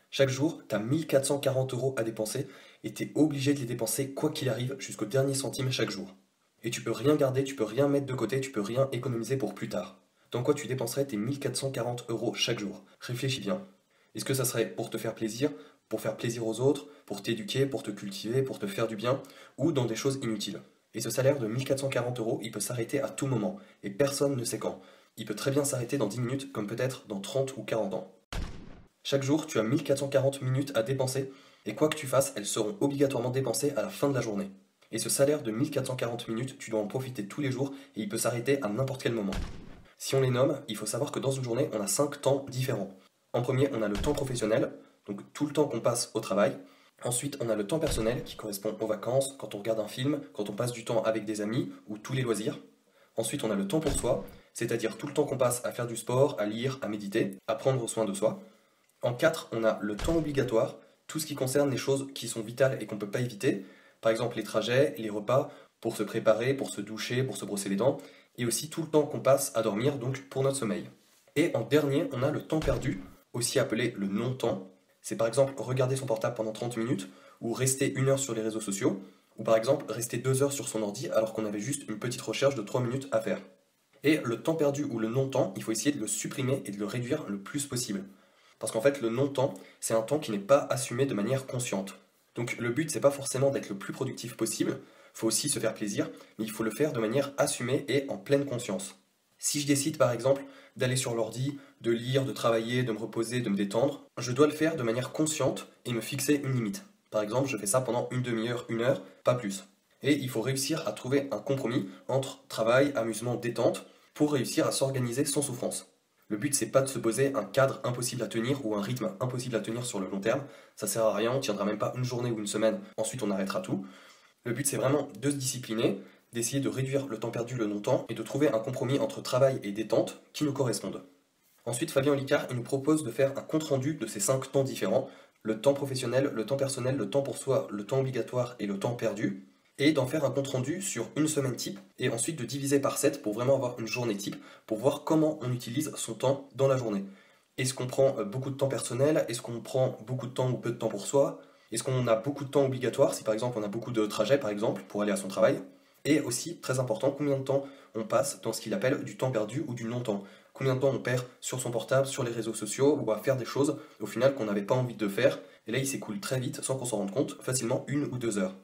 Chaque jour, tu as 1440 euros à dépenser et tu es obligé de les dépenser quoi qu'il arrive jusqu'au dernier centime chaque jour. Et tu peux rien garder, tu peux rien mettre de côté, tu peux rien économiser pour plus tard. Dans quoi tu dépenserais tes 1440 euros chaque jour? Réfléchis bien. Est-ce que ça serait pour te faire plaisir, pour faire plaisir aux autres, pour t'éduquer, pour te cultiver, pour te faire du bien, ou dans des choses inutiles? Et ce salaire de 1440 euros, il peut s'arrêter à tout moment, et personne ne sait quand. Il peut très bien s'arrêter dans 10 minutes, comme peut-être dans 30 ou 40 ans. Chaque jour, tu as 1440 minutes à dépenser, et quoi que tu fasses, elles seront obligatoirement dépensées à la fin de la journée. Et ce salaire de 1440 minutes, tu dois en profiter tous les jours, et il peut s'arrêter à n'importe quel moment. Si on les nomme, il faut savoir que dans une journée, on a 5 temps différents. En premier, on a le temps professionnel, donc tout le temps qu'on passe au travail. Ensuite, on a le temps personnel qui correspond aux vacances, quand on regarde un film, quand on passe du temps avec des amis ou tous les loisirs. Ensuite, on a le temps pour soi, c'est-à-dire tout le temps qu'on passe à faire du sport, à lire, à méditer, à prendre soin de soi. En 4, on a le temps obligatoire, tout ce qui concerne les choses qui sont vitales et qu'on ne peut pas éviter, par exemple les trajets, les repas, pour se préparer, pour se doucher, pour se brosser les dents, et aussi tout le temps qu'on passe à dormir, donc pour notre sommeil. Et en dernier, on a le temps perdu, aussi appelé le non-temps. C'est par exemple regarder son portable pendant 30 minutes, ou rester 1 heure sur les réseaux sociaux, ou par exemple rester 2 heures sur son ordi alors qu'on avait juste une petite recherche de 3 minutes à faire. Et le temps perdu ou le non-temps, il faut essayer de le supprimer et de le réduire le plus possible. Parce qu'en fait, le non-temps, c'est un temps qui n'est pas assumé de manière consciente. Donc le but, c'est pas forcément d'être le plus productif possible, faut aussi se faire plaisir, mais il faut le faire de manière assumée et en pleine conscience. Si je décide par exemple d'aller sur l'ordi, de lire, de travailler, de me reposer, de me détendre, je dois le faire de manière consciente et me fixer une limite. Par exemple, je fais ça pendant une demi-heure, 1 heure, pas plus. Et il faut réussir à trouver un compromis entre travail, amusement, détente, pour réussir à s'organiser sans souffrance. Le but, c'est pas de se poser un cadre impossible à tenir ou un rythme impossible à tenir sur le long terme. Ça sert à rien, on tiendra même pas une journée ou une semaine, ensuite on arrêtera tout. Le but, c'est vraiment de se discipliner, d'essayer de réduire le temps perdu, le non-temps, et de trouver un compromis entre travail et détente qui nous correspondent. Ensuite, Fabien Olicard, il nous propose de faire un compte-rendu de ces 5 temps différents, le temps professionnel, le temps personnel, le temps pour soi, le temps obligatoire et le temps perdu, et d'en faire un compte-rendu sur une semaine type, et ensuite de diviser par 7 pour vraiment avoir une journée type, pour voir comment on utilise son temps dans la journée. Est-ce qu'on prend beaucoup de temps personnel? Est-ce qu'on prend beaucoup de temps ou peu de temps pour soi? Est-ce qu'on a beaucoup de temps obligatoire, si par exemple on a beaucoup de trajets par exemple pour aller à son travail? Et aussi, très important, combien de temps on passe dans ce qu'il appelle du temps perdu ou du non-temps. Combien de temps on perd sur son portable, sur les réseaux sociaux, ou à faire des choses au final qu'on n'avait pas envie de faire, et là il s'écoule très vite sans qu'on s'en rende compte, facilement 1 ou 2 heures.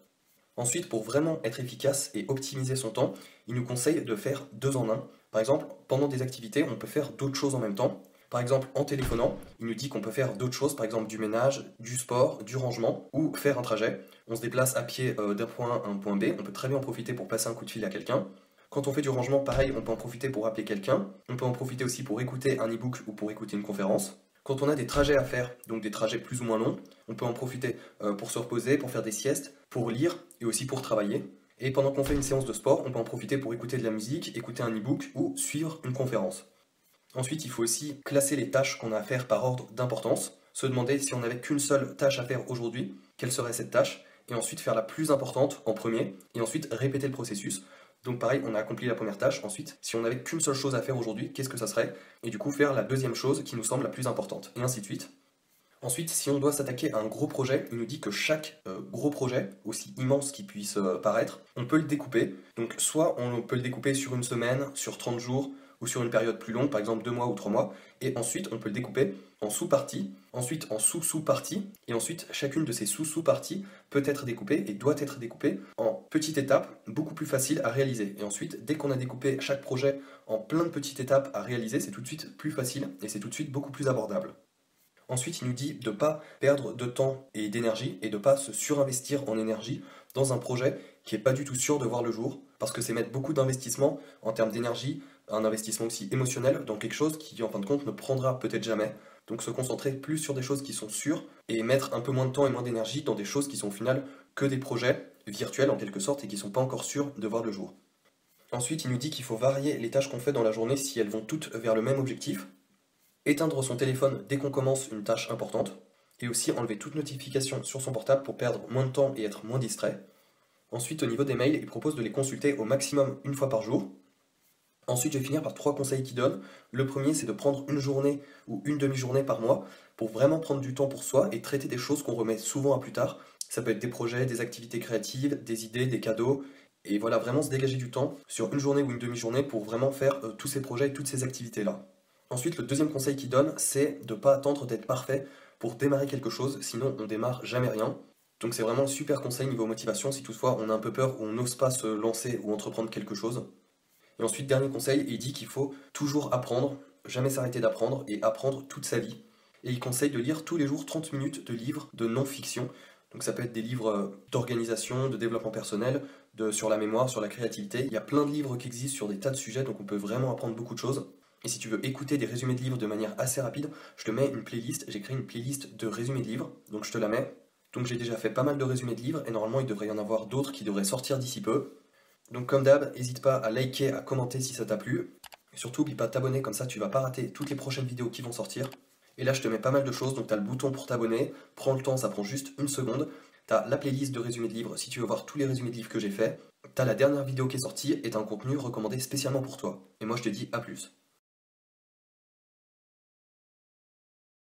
Ensuite, pour vraiment être efficace et optimiser son temps, il nous conseille de faire 2 en 1. Par exemple, pendant des activités, on peut faire d'autres choses en même temps. Par exemple, en téléphonant, il nous dit qu'on peut faire d'autres choses, par exemple du ménage, du sport, du rangement, ou faire un trajet. On se déplace à pied d'un point A à un point B, on peut très bien en profiter pour passer un coup de fil à quelqu'un. Quand on fait du rangement, pareil, on peut en profiter pour appeler quelqu'un. On peut en profiter aussi pour écouter un e-book ou pour écouter une conférence. Quand on a des trajets à faire, donc des trajets plus ou moins longs, on peut en profiter pour se reposer, pour faire des siestes, pour lire et aussi pour travailler. Et pendant qu'on fait une séance de sport, on peut en profiter pour écouter de la musique, écouter un e-book ou suivre une conférence. Ensuite, il faut aussi classer les tâches qu'on a à faire par ordre d'importance, se demander si on n'avait qu'une seule tâche à faire aujourd'hui, quelle serait cette tâche, et ensuite faire la plus importante en premier, et ensuite répéter le processus. Donc pareil, on a accompli la première tâche, ensuite, si on n'avait qu'une seule chose à faire aujourd'hui, qu'est-ce que ça serait? Et du coup, faire la deuxième chose qui nous semble la plus importante, et ainsi de suite. Ensuite, si on doit s'attaquer à un gros projet, il nous dit que chaque gros projet, aussi immense qu'il puisse paraître, on peut le découper. Donc soit on peut le découper sur une semaine, sur 30 jours, ou sur une période plus longue, par exemple 2 mois ou 3 mois, et ensuite on peut le découper en sous-parties, ensuite en sous-sous-parties, et ensuite chacune de ces sous-sous-parties peut être découpée et doit être découpée en petites étapes beaucoup plus faciles à réaliser. Et ensuite, dès qu'on a découpé chaque projet en plein de petites étapes à réaliser, c'est tout de suite plus facile et c'est tout de suite beaucoup plus abordable. Ensuite, il nous dit de ne pas perdre de temps et d'énergie et de ne pas se surinvestir en énergie dans un projet qui n'est pas du tout sûr de voir le jour, parce que c'est mettre beaucoup d'investissement en termes d'énergie, un investissement aussi émotionnel dans quelque chose qui en fin de compte ne prendra peut-être jamais. Donc se concentrer plus sur des choses qui sont sûres et mettre un peu moins de temps et moins d'énergie dans des choses qui sont au final que des projets virtuels en quelque sorte et qui ne sont pas encore sûrs de voir le jour. Ensuite, il nous dit qu'il faut varier les tâches qu'on fait dans la journée si elles vont toutes vers le même objectif, éteindre son téléphone dès qu'on commence une tâche importante, et aussi enlever toute notification sur son portable pour perdre moins de temps et être moins distrait. Ensuite, au niveau des mails, il propose de les consulter au maximum une fois par jour. Ensuite, je vais finir par 3 conseils qu'il donne. Le premier, c'est de prendre une journée ou une demi-journée par mois pour vraiment prendre du temps pour soi et traiter des choses qu'on remet souvent à plus tard. Ça peut être des projets, des activités créatives, des idées, des cadeaux. Et voilà, vraiment se dégager du temps sur une journée ou une demi-journée pour vraiment faire tous ces projets et toutes ces activités-là. Ensuite, le deuxième conseil qu'il donne, c'est de ne pas attendre d'être parfait pour démarrer quelque chose, sinon on démarre jamais rien. Donc c'est vraiment un super conseil niveau motivation si toutefois on a un peu peur ou on n'ose pas se lancer ou entreprendre quelque chose. Et ensuite, dernier conseil, il dit qu'il faut toujours apprendre, jamais s'arrêter d'apprendre et apprendre toute sa vie. Et il conseille de lire tous les jours 30 minutes de livres de non-fiction. Donc ça peut être des livres d'organisation, de développement personnel, sur la mémoire, sur la créativité. Il y a plein de livres qui existent sur des tas de sujets, donc on peut vraiment apprendre beaucoup de choses. Et si tu veux écouter des résumés de livres de manière assez rapide, je te mets une playlist. J'ai créé une playlist de résumés de livres, donc je te la mets. Donc j'ai déjà fait pas mal de résumés de livres, et normalement il devrait y en avoir d'autres qui devraient sortir d'ici peu. Donc comme d'hab, n'hésite pas à liker, à commenter si ça t'a plu. Et surtout, n'oublie pas de t'abonner, comme ça tu vas pas rater toutes les prochaines vidéos qui vont sortir. Et là, je te mets pas mal de choses, donc tu as le bouton pour t'abonner. Prends le temps, ça prend juste une seconde. Tu as la playlist de résumés de livres si tu veux voir tous les résumés de livres que j'ai fait. Tu as la dernière vidéo qui est sortie et tu as un contenu recommandé spécialement pour toi. Et moi, je te dis à plus.